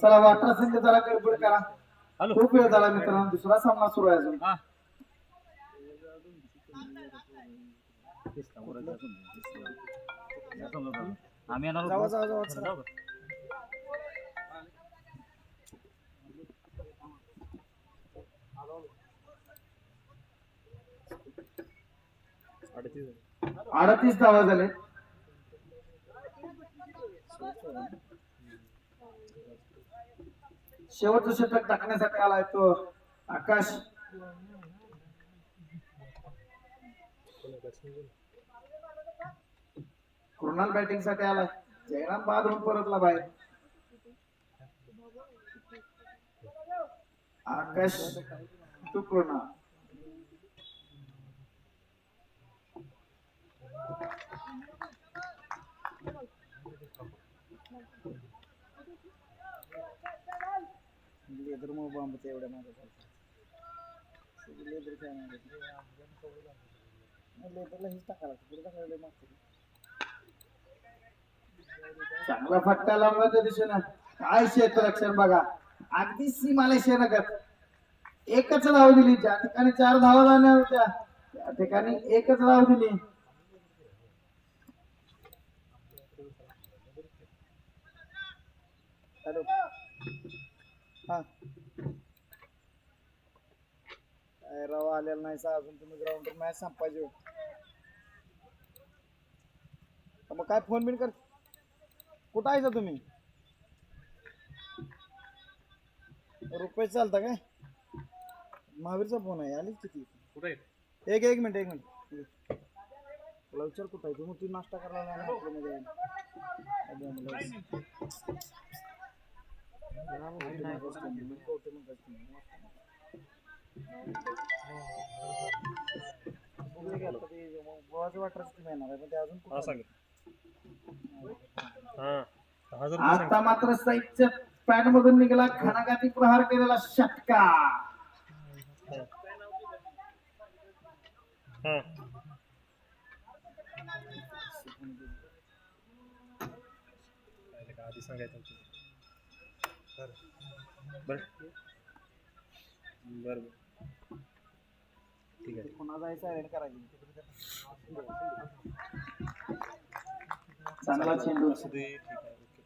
चला वाटरा संघ जरा गडबड करा, खूप वेळ झाला मित्रांनो, दुसरा सामना सुरू आहे अजून. जावा जावा जावा चला. अडतीस धावा झाले. शेवटचं षटक टाकण्यासाठी आलाय तो आकाश. कृणाल बॅटिंग साठी आलाय. जयराम बाद होऊन परतला बाहेर. आकाश तू कृणाल. एवढ्या माझ्या चांगला फटका लावला त्या दिशेनं. काय क्षेत्ररक्षण बघा, अगदी सीमाला शेनगत. एकच धाव दिली. ज्या ठिकाणी 4 धावा जाणार होत्या त्या ठिकाणी एकच धाव दिली. हॅलो हा काय राव आलेला नाही सा अजून. तुम्ही ग्राउंडवर मॅच संपायची. मग काय फोन बिन कर. कुठं आहे तुम्ही? रुपये चालता काय? महावीरचा फोन आहे. आलीच किती? कुठे आहे? एक मिनिट तुला विचार कुठं आहे? तू नाश्ता करायला वाटर येणार आहे पण ते अजून हा सांग. हा आता मात्र साईडच्या पॅड मधून निघाला घणाघाती प्रहार केलेला षटका. आधी सांगायचं बर बर ठीक आहे. पुन्हा जायचं ऍड करायची. चांगला चेंडू. ठीक आहे ओके.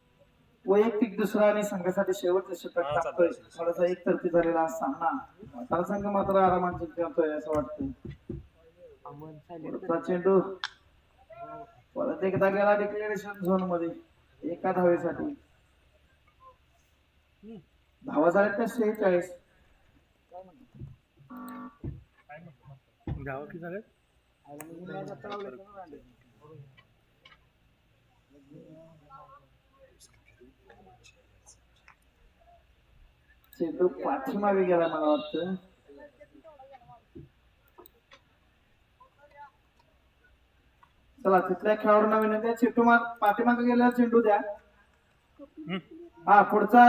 वैयक्तिक दुसरा आणि संघासाठी शेवटचं षटक हा, टाकतोय. चालेल. थोडासा एकतर्फी झालेला हा सामना. म्हातारा संघ मात्र आरामात जिंकतोय असं वाटतंय. पुढचा चेंडू परत एकदा गेला डिक्लेरेशन झोन मध्ये एका धावेसाठी. धावा झाल्यात त्या 46. गाव की झाले चेंडू पाठीमागे गेला मला वाटतं. चला तिथल्या खेळाडूंना विनंती आहे, चेंडू पाठीमागे गेला चेंडू द्या. हा पुढचा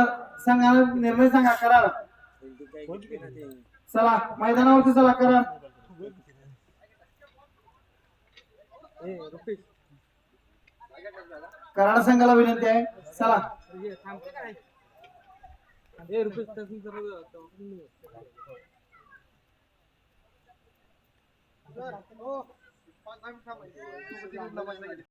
सांगा, निर्णय सांगा. करार. चला मैदानावरती चला. करार. कराड संघाला विनंती आहे. चला.